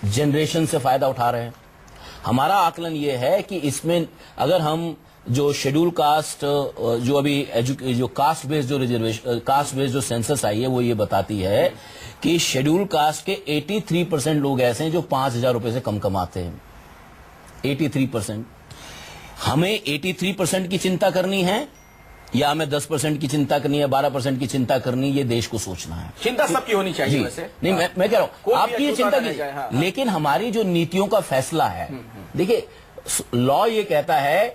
जनरेशन से फायदा उठा रहे हैं? हमारा आकलन यह है कि इसमें अगर हम जो शेड्यूल कास्ट, जो अभी जो कास्ट बेस्ड जो रिजर्वेशन, कास्ट बेस्ड जो सेंसस आई है, वो ये बताती है कि शेड्यूल कास्ट के 83% लोग ऐसे हैं जो 5,000 रुपए से कम कमाते हैं। 83%। हमें 83% की चिंता करनी है या हमें 10% की चिंता करनी है, 12% की चिंता करनी, ये देश को सोचना है।
चिंता सबकी होनी चाहिए वैसे।
नहीं, मैं कह रहा हूं आपकी ये चिंता की, लेकिन हमारी जो नीतियों का फैसला है, देखिए लॉ ये कहता है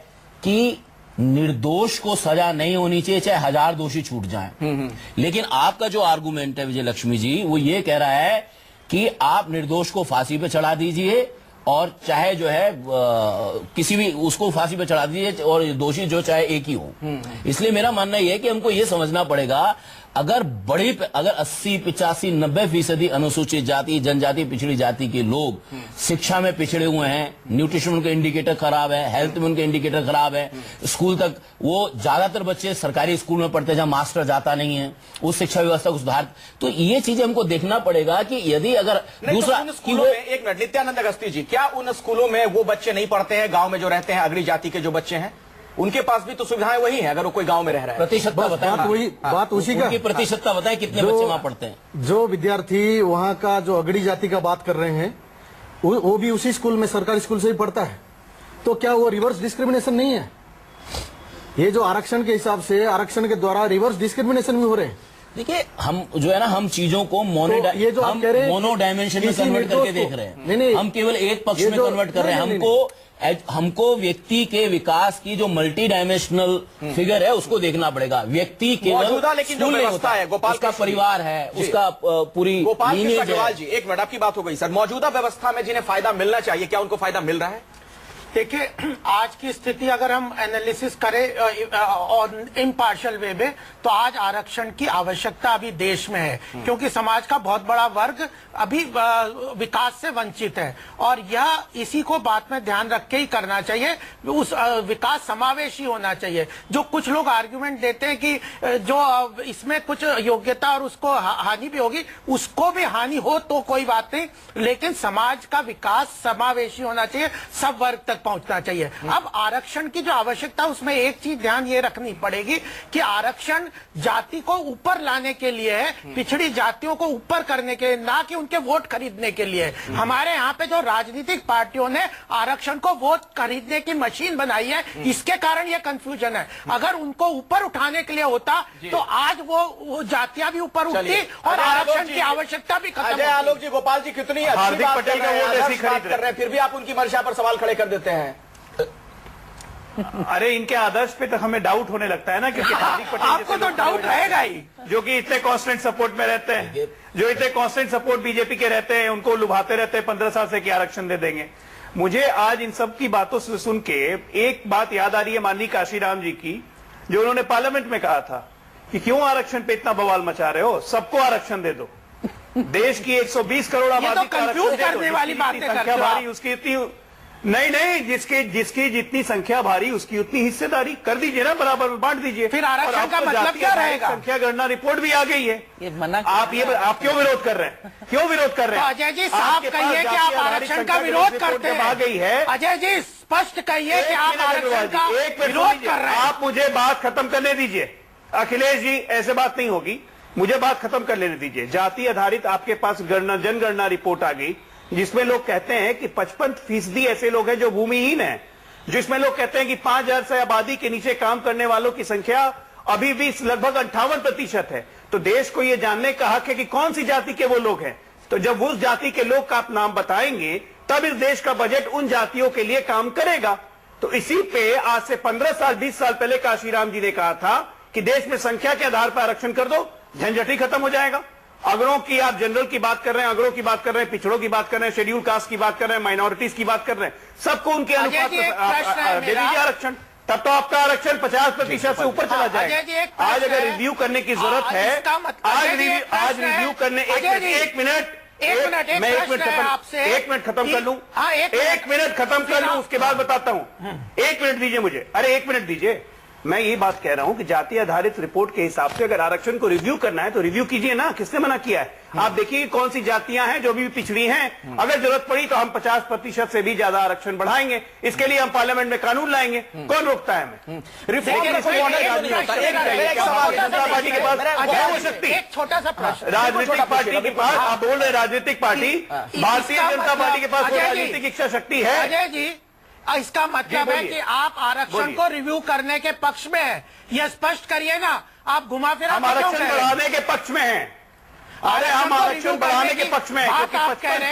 कि निर्दोष को सजा नहीं होनी चाहिए, चाहे 1000 दोषी छूट जाएं। लेकिन आपका जो आर्गुमेंट है विजय लक्ष्मी जी, वो ये कह रहा है कि आप निर्दोष को फांसी पे चढ़ा दीजिए और चाहे जो है किसी भी उसको फांसी पे चढ़ा दीजिए और दोषी जो चाहे एक ही हो। इसलिए मेरा मानना यह है कि हमको ये समझना पड़ेगा, अगर 80, 85, 90% अनुसूचित जाति, जनजाति, पिछड़ी जाति के लोग शिक्षा में पिछड़े हुए हैं, न्यूट्रिशन उनके इंडिकेटर खराब है, हेल्थ में उनके इंडिकेटर खराब है, स्कूल तक वो ज्यादातर बच्चे सरकारी स्कूल में पढ़ते हैं जहां मास्टर जाता नहीं है, उस शिक्षा व्यवस्था को सुधार, तो ये चीजें हमको देखना पड़ेगा कि यदि अगर दूसरा
तो स्कूलों में, एक मिनट, नित्यानंद अगस्ती जी, क्या उन स्कूलों में वो बच्चे नहीं पढ़ते हैं गांव में जो रहते हैं, अगड़ी जाति के जो बच्चे हैं, उनके पास भी तो सुविधाएं वही हैं अगर वो कोई गांव में रह रहा है?
प्रतिशतता बताएं,
बात उसी का,
प्रतिशतता बताएं कितने बच्चे वहां पढ़ते हैं?
जो विद्यार्थी वहां का जो अगड़ी जाति का बात कर रहे हैं वो भी उसी स्कूल में, सरकारी स्कूल से ही पढ़ता है, तो क्या वो रिवर्स डिस्क्रिमिनेशन नहीं है? ये जो आरक्षण के हिसाब से, आरक्षण के द्वारा रिवर्स डिस्क्रिमिनेशन भी हो रहे हैं।
देखिए, हम जो है ना, हम चीजों को मोनो डायमेंशन में कन्वर्ट करके देख रहे हैं।
नहीं,
हम केवल एक पक्ष में कन्वर्ट कर रहे हैं। हमको व्यक्ति के विकास की जो मल्टी डायमेंशनल फिगर है उसको देखना पड़ेगा। व्यक्ति केवल
लेकिन जो व्यवस्था है, गोपाल
का परिवार है, उसका पूरी
गोपाल जी, एक मिनट, आपकी बात हो गई सर। मौजूदा व्यवस्था में जिन्हें फायदा मिलना चाहिए, क्या उनको फायदा मिल रहा है?
देखिए, आज की स्थिति अगर हम एनालिसिस करें और इम्पार्शियल वे में, तो आज आरक्षण की आवश्यकता अभी देश में है, क्योंकि समाज का बहुत बड़ा वर्ग अभी विकास से वंचित है और यह इसी को बात में ध्यान रख के ही करना चाहिए। उस विकास समावेशी होना चाहिए। जो कुछ लोग आर्ग्यूमेंट देते हैं कि जो इसमें कुछ योग्यता और उसको हानि भी होगी, उसको भी हानि हो तो कोई बात नहीं, लेकिन समाज का विकास समावेशी होना चाहिए, सब वर्ग तक पहुंचना चाहिए। अब आरक्षण की जो आवश्यकता, उसमें एक चीज ध्यान ये रखनी पड़ेगी कि आरक्षण जाति को ऊपर लाने के लिए है, पिछड़ी जातियों को ऊपर करने के लिए, ना कि उनके वोट खरीदने के लिए। हमारे यहाँ पे जो राजनीतिक पार्टियों ने आरक्षण को वोट खरीदने की मशीन बनाई है, इसके कारण ये कंफ्यूजन है। अगर उनको ऊपर उठाने के लिए होता तो आज वो जातियां भी ऊपर उठती और आरक्षण की आवश्यकता भी खत्म होती।
आलोक जी, गोपाल जी कितनी अच्छी बात कर रहे हैं, फिर भी आप उनकी मंशा पर सवाल खड़े कर देते हैं।
अरे, इनके आदर्श पे तो हमें डाउट होने लगता है ना, क्योंकि हार्दिक पटेल
आपको तो डाउट रहेगा ही,
जो कि इतने कांस्टेंट सपोर्ट में रहते हैं, जो इतने कांस्टेंट सपोर्ट बीजेपी के रहते हैं, उनको लुभाते रहते हैं 15 साल से कि आरक्षण दे देंगे। मुझे आज इन सब की बातों से सुन के एक बात याद आ रही है माननीय काशीराम जी की, जो उन्होंने पार्लियामेंट में कहा था कि क्यों आरक्षण पे इतना बवाल मचा रहे हो, सबको आरक्षण दे दो। देश की 120 करोड़ आबादी को
कंफ्यूज करने वाली बातें करते हो आप।
उसकी इतनी नहीं, जिसकी जितनी संख्या भारी उसकी उतनी हिस्सेदारी कर दीजिए ना, बराबर बांट दीजिए।
फिर आरक्षण का मतलब क्या रहेगा?
संख्या गणना रिपोर्ट भी आ गई है। आप क्यों विरोध कर रहे हैं? क्यों विरोध कर रहे हैं?
अजय जी, साफ कहिए कि आप आरक्षण का विरोध करते हैं।
आ गई है।
अजय जी, स्पष्ट कहिए कि आप आरक्षण का विरोध कर रहे हैं।
आप मुझे बात खत्म करने दीजिए। अखिलेश जी, ऐसे बात नहीं होगी, मुझे बात खत्म कर लेने दीजिए। जाति आधारित आपके पास जनगणना रिपोर्ट आ गई, जिसमें लोग कहते हैं कि 55% ऐसे लोग हैं जो भूमिहीन हैं, जिसमें लोग कहते हैं कि 5000 से आबादी के नीचे काम करने वालों की संख्या अभी भी लगभग 58% है। तो देश को यह जानने का हक है कि कौन सी जाति के वो लोग हैं। तो जब उस जाति के लोग का आप नाम बताएंगे, तब इस देश का बजट उन जातियों के लिए काम करेगा। तो इसी पे आज से 15 साल 20 साल पहले काशीराम जी ने कहा था कि देश में संख्या के आधार पर आरक्षण कर दो, झंझट ही खत्म हो जाएगा। अगड़ों की आप जनरल की बात कर रहे हैं, अगड़ों की बात कर रहे हैं, पिछड़ों की बात कर रहे हैं, शेड्यूल कास्ट की बात कर रहे हैं, माइनॉरिटीज की बात कर रहे हैं, सबको उनके अनुपात दे दीजिए आरक्षण, तब तो आपका आरक्षण 50% से ऊपर चला जाएगा। आज अगर रिव्यू करने की जरूरत है, आज रिव्यू करने एक मिनट खत्म कर लूं, एक मिनट खत्म कर लूं, उसके बाद बताता हूं। 1 मिनट दीजिए मुझे, अरे 1 मिनट दीजिए। मैं ये बात कह रहा हूं कि जाति आधारित रिपोर्ट के हिसाब से अगर आरक्षण को रिव्यू करना है तो रिव्यू कीजिए ना, किसने मना किया है? आप देखिए कौन सी जातियां हैं जो भी पिछड़ी हैं, अगर जरूरत पड़ी तो हम 50% से भी ज्यादा आरक्षण बढ़ाएंगे, इसके लिए हम पार्लियामेंट में कानून लाएंगे, कौन रोकता है हमें? रिफॉर्म का कोई जनता पार्टी के पास है वो शक्ति,
एक छोटा सा प्रश्न,
राजनीतिक पार्टी के पास, आप बोल रहे राजनीतिक पार्टी, भारतीय जनता पार्टी के पास कोई राजनीतिक इच्छा शक्ति है?
अजय जी, इसका मतलब है कि आप आरक्षण को रिव्यू करने के पक्ष में हैं, यह स्पष्ट करिए ना। आप घुमा फिरा
हम आरक्षण बढ़ाने के पक्ष में हैं। अरे हम आरक्षण बढ़ाने के पक्ष में,
वो कह रहे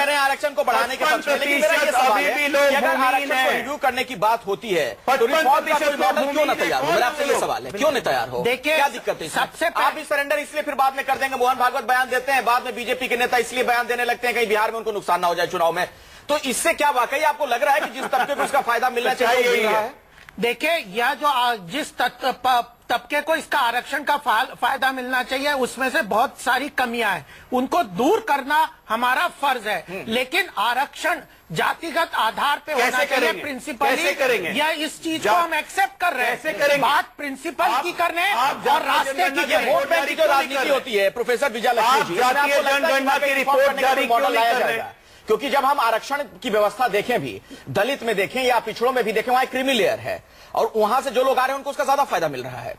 हैं आरक्षण को बढ़ाने के पक्ष में, लेकिन मेरा ये सवाल है कि अगर आरक्षण को रिव्यू करने की बात होती है तो रिफॉर्म का कोई मॉडल क्यों न तैयार हो? मेरा आपसे ये सवाल है, क्यों नहीं तैयार हो?
देखिए
क्या दिक्कत है?
सबसे
आप भी सरेंडर इसलिए फिर बाद में कर देंगे, मोहन भागवत बयान देते हैं, बाद में बीजेपी के नेता इसलिए बयान देने लगते हैं कहीं बिहार में उनको नुकसान ना हो जाए चुनाव में, तो इससे क्या वाकई आपको लग रहा है कि जिस तबके को इसका फायदा मिलना चाहिए यही है?
देखिए, यह जो जिस तबके को इसका आरक्षण का फायदा मिलना चाहिए उसमें से बहुत सारी कमियां हैं, उनको दूर करना हमारा फर्ज है। लेकिन आरक्षण जातिगत आधार पे होना चाहिए प्रिंसिपली, या इस चीज को हम एक्सेप्ट कर रहे हैं। बात प्रिंसिपल की करने और रास्ते की,
वोट बैंक की जो राजनीति होती है प्रोफेसर विजयलक्ष्मी जी, जनगणना की रिपोर्ट जारी क्यों लाया जाएगा? क्योंकि जब हम आरक्षण की व्यवस्था देखें भी, दलित में देखें या पिछड़ों में भी देखें, वहां एक क्रीमी लेयर है और वहां से जो लोग आ रहे हैं उनको उसका ज्यादा फायदा मिल रहा है।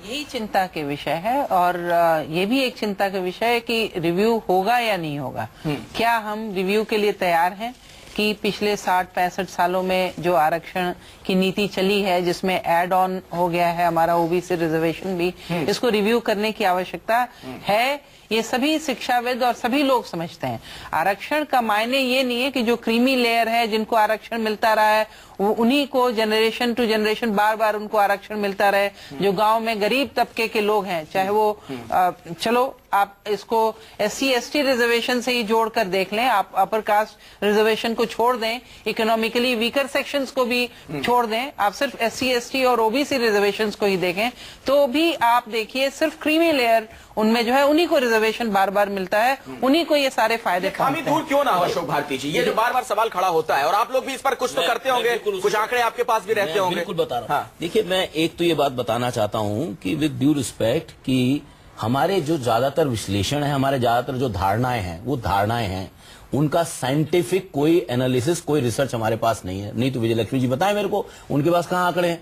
यही चिंता के विषय है, और ये भी एक चिंता का विषय है कि रिव्यू होगा या नहीं होगा। क्या हम रिव्यू के लिए तैयार हैं कि पिछले 60-65 सालों में जो आरक्षण की नीति चली है, जिसमें एड ऑन हो गया है हमारा ओबीसी रिजर्वेशन भी, इसको रिव्यू करने की आवश्यकता है? ये सभी शिक्षाविद और सभी लोग समझते हैं। आरक्षण का मायने ये नहीं है कि जो क्रीमी लेयर है, जिनको आरक्षण मिलता रहा है, वो उन्हीं को जनरेशन टू जनरेशन बार बार उनको आरक्षण मिलता रहे। जो गांव में गरीब तबके के लोग हैं, चाहे वो चलो आप इसको SC ST रिजर्वेशन से ही जोड़कर देख लें, आप अपर कास्ट रिजर्वेशन को छोड़ दें, इकोनॉमिकली वीकर सेक्शंस को भी छोड़ दें, आप सिर्फ SC ST और OBC रिजर्वेशन को ही देखें, तो भी आप देखिए सिर्फ क्रीमी लेयर उनमें जो है उन्हीं को रिजर्वेशन बार बार मिलता है, उन्हीं को ये सारे फायदे
खामी दूर क्यों ना हो? अशोक भारती जी, ये जो बार बार सवाल खड़ा होता है, और आप लोग भी इस पर कुछ तो करते होंगे, कुछ आंकड़े आपके पास भी रहते होंगे।
बिल्कुल बता रहा हूँ। देखिए, मैं एक तो ये बात बताना चाहता हूँ कि विद ड्यू रिस्पेक्ट कि हमारे जो ज्यादातर विश्लेषण है, हमारे ज्यादातर जो धारणाएं हैं, वो धारणाएं हैं, उनका साइंटिफिक कोई एनालिसिस, कोई रिसर्च हमारे पास नहीं है। नहीं तो विजयलक्ष्मी जी बताएं मेरे को, उनके पास कहाँ आंकड़े हैं?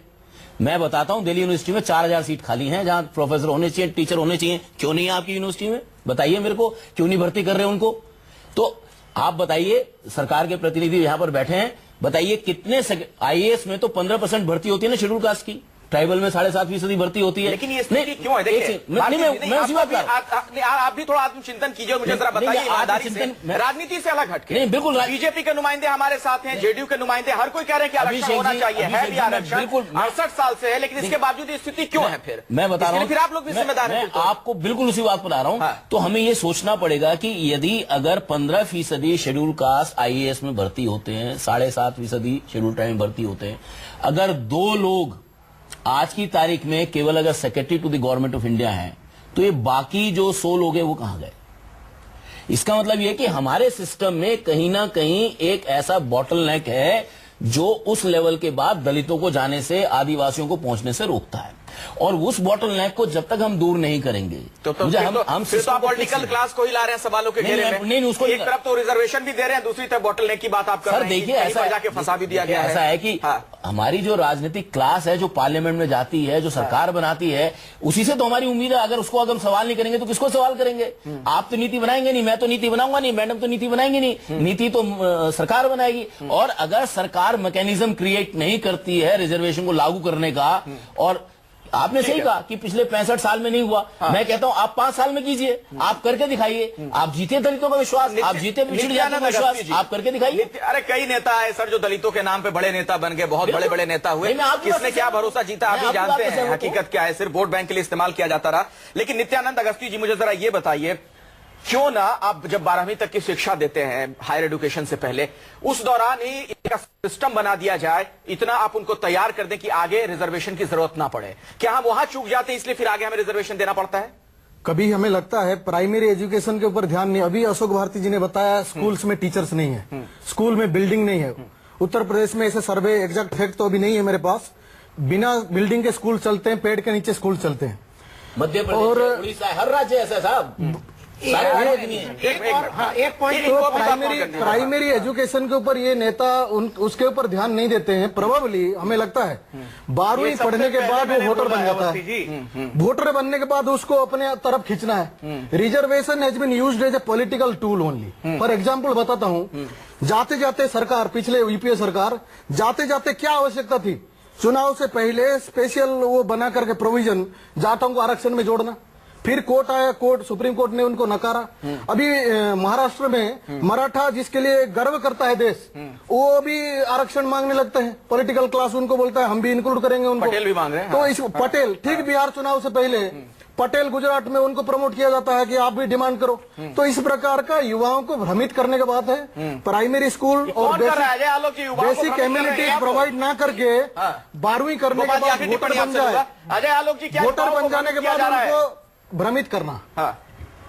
मैं बताता हूं, दिल्ली यूनिवर्सिटी में 4000 सीट खाली हैं, जहां प्रोफेसर होने चाहिए, टीचर होने चाहिए। क्यों नहीं है आपकी यूनिवर्सिटी में? बताइए मेरे को, क्यों नहीं भर्ती कर रहे उनको? तो आप बताइए, सरकार के प्रतिनिधि यहां पर बैठे हैं, बताइए कितने IAS में तो 15% भर्ती होती है ना शेड्यूल कास्ट की, ट्राइबल में 7.5% भर्ती होती है।
लेकिन ये स्थिति क्यों है? देखिए, आप भी थोड़ा आत्मचिंतन कीजिए, मुझे जरा बताइए ईमानदारी से, राजनीति से अलग हटके।
नहीं, बिल्कुल।
बीजेपी के नुमाइंदे हमारे साथ हैं, JDU के नुमाइंदे, हर कोई कह रहे हैं कि आरक्षण होना चाहिए, है भी आरक्षण, 68 साल से है, लेकिन इसके बावजूद ये स्थिति क्यों है? फिर
मैं बता रहा हूँ,
फिर आप लोग भी जिम्मेदार हैं।
आपको बिल्कुल उसी बात बता रहा हूँ। तो हमें ये सोचना पड़ेगा कि यदि अगर 15% शेड्यूल कास्ट IAS में भर्ती होते हैं, 7.5% शेड्यूल ट्राइब में भर्ती होते हैं, अगर 2 लोग आज की तारीख में केवल अगर secretary to the Government of India हैं, तो ये बाकी जो 100 लोग हैं वो कहां गए? इसका मतलब ये कि हमारे सिस्टम में कहीं ना कहीं एक ऐसा बॉटलनेक है जो उस लेवल के बाद दलितों को जाने से, आदिवासियों को पहुंचने से रोकता है। और उस बॉटलनेक को जब तक हम दूर नहीं करेंगे
तो आप पॉलिटिकल क्लास को ही ला रहे हैं सवालों के घेरे में।
नहीं, उसको
एक तरफ तो रिजर्वेशन भी दे रहे हैं, दूसरी तरफ बॉटलनेक की बात आप कर रहे हैं।
देखिए, ऐसा
जाके फंसा भी दिया गया है।
ऐसा है कि हमारी जो राजनीतिक क्लास है, जो पार्लियामेंट में जाती है, जो सरकार बनाती है, उसी से तो हमारी उम्मीद है। अगर उसको अगर सवाल नहीं करेंगे तो किसको सवाल करेंगे? आप तो नीति बनाएंगे नहीं, मैं तो नीति बनाऊंगा नहीं, मैडम तो नीति बनाएंगे नहीं, नीति तो सरकार बनाएगी। और अगर सरकार मैकेनिज्म क्रिएट नहीं करती है रिजर्वेशन को लागू करने का, और आपने सही कहा कि पिछले 65 साल में नहीं हुआ। मैं कहता हूं आप 5 साल में कीजिए, आप करके दिखाइए। आप जीते दलितों का विश्वास, आप जीते पिछड़ी जाति का विश्वास, आप करके दिखाइए।
अरे कई नेता है सर जो दलितों के नाम पे बड़े नेता बन गए, बहुत बड़े बड़े नेता हुए। किसने क्या भरोसा जीता आप भी जानते हैं, हकीकत क्या है, सिर्फ वोट बैंक के लिए इस्तेमाल किया जाता रहा। लेकिन नित्यानंद अगस्ती जी, मुझे जरा ये बताइए, क्यों ना आप जब 12वीं तक की शिक्षा देते हैं हायर एजुकेशन से पहले, उस दौरान ही इसका सिस्टम बना दिया जाए, इतना आप उनको तैयार कर दें कि आगे रिजर्वेशन की जरूरत ना पड़े। क्या हम वहां चूक जाते हैं इसलिए फिर आगे हमें रिजर्वेशन देना पड़ता है?
कभी हमें लगता है प्राइमरी एजुकेशन के ऊपर ध्यान नहीं। अभी अशोक भारती जी ने बताया स्कूल्स में टीचर्स नहीं है, स्कूल में बिल्डिंग नहीं है। उत्तर प्रदेश में ऐसे सर्वे एग्जैक्ट फैक्ट तो अभी नहीं है मेरे पास। बिना बिल्डिंग के स्कूल चलते हैं, पेड़ के नीचे स्कूल चलते हैं।
मध्य प्रदेश और उड़ीसा, हर राज्य ऐसा साहब।
प्राइमरी एजुकेशन के ऊपर ये नेता उसके ऊपर ध्यान नहीं देते हैं। प्रोबेबली हमें लगता है 12वीं पढ़ने के बाद वो वोटर बन जाता है। वोटर बनने के बाद उसको अपने तरफ खींचना है। Reservation has been used as a political tool only. For example बताता हूँ, जाते जाते सरकार, पिछले यूपीए सरकार जाते जाते क्या आवश्यकता थी, चुनाव से पहले स्पेशल वो बना करके प्रोविजन जाटों को आरक्षण में जोड़ना। फिर कोर्ट आया, सुप्रीम कोर्ट ने उनको नकारा। अभी महाराष्ट्र में मराठा, जिसके लिए गर्व करता है देश, वो भी आरक्षण मांगने लगते हैं। पॉलिटिकल क्लास उनको बोलता है हम भी इंक्लूड करेंगे उनको।
पटेल भी मांग रहे हैं।
तो इस पटेल, ठीक बिहार चुनाव से पहले पटेल गुजरात में उनको प्रमोट किया जाता है कि आप भी डिमांड करो। तो इस प्रकार का युवाओं को भ्रमित करने की बात है। प्राइमरी स्कूल और बेसिक एम्यूनिटी प्रोवाइड ना करके 12वीं करने के बाद वोटर बन जाए,
अजय आलोक जी, क्या
वोटर बन जाने के बाद उनको भ्रमित करना,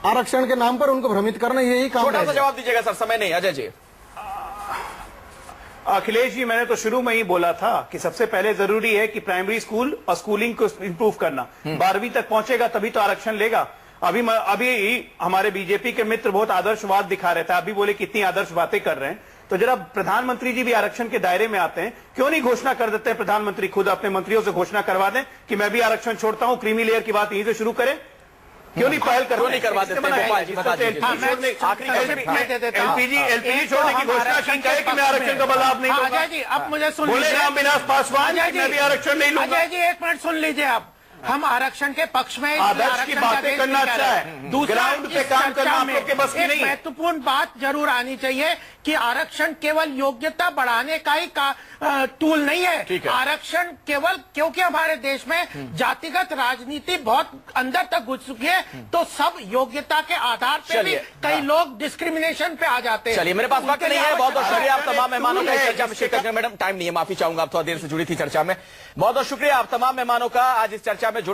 आरक्षण के नाम पर उनको भ्रमित करना, यही काम।
छोटा सा जवाब दीजिएगा सर, समय नहीं। अजय जी।
अखिलेश जी, मैंने तो शुरू में ही बोला था कि सबसे पहले जरूरी है कि प्राइमरी स्कूल और स्कूलिंग को इंप्रूव करना। 12वीं तक पहुंचेगा तभी तो आरक्षण लेगा। अभी हमारे बीजेपी के मित्र बहुत आदर्शवाद दिखा रहे थे, अभी बोले कितनी आदर्श बातें कर रहे हैं। तो जरा प्रधानमंत्री जी भी आरक्षण के दायरे में आते हैं, क्यों नहीं घोषणा कर देते हैं प्रधानमंत्री खुद, अपने मंत्रियों से घोषणा करवा दें कि मैं भी आरक्षण छोड़ता हूं, क्रीमी लेयर की बात यहीं से शुरू करें। क्यों नहीं पहल
क्यों नहीं करवा देते?
एलपीजी छोड़ने की घोषणा कि मैं आरक्षण का लाभ नहीं लूंगा।
अजय जी, अब मुझे सुन
बोले रामविलास पासवान मैं भी आरक्षण नहीं लूंगा।
अजय जी, एक मिनट सुन लीजिए। आप हम आरक्षण के पक्ष में
आदर्श की बातें करना अच्छा है, ग्राउंड पे काम करना आप लोग के बस की नहीं है।
महत्वपूर्ण बात जरूर आनी चाहिए कि आरक्षण केवल योग्यता बढ़ाने का ही टूल नहीं है। आरक्षण केवल, क्योंकि हमारे देश में जातिगत राजनीति बहुत अंदर तक घुस चुकी है, तो सब योग्यता के आधार पे भी कई लोग डिस्क्रिमिनेशन पे आ जाते हैं।
चलिए, मेरे पास वक्त नहीं है। बहुत बहुत शुक्रिया आप तमाम मेहमानों का चर्चा में शिरकत। मैडम टाइम नहीं है, माफी चाहूंगा, आप थोड़ा देर से जुड़ी थी चर्चा में। बहुत बहुत शुक्रिया आप तमाम मेहमानों का आज इस चर्चा में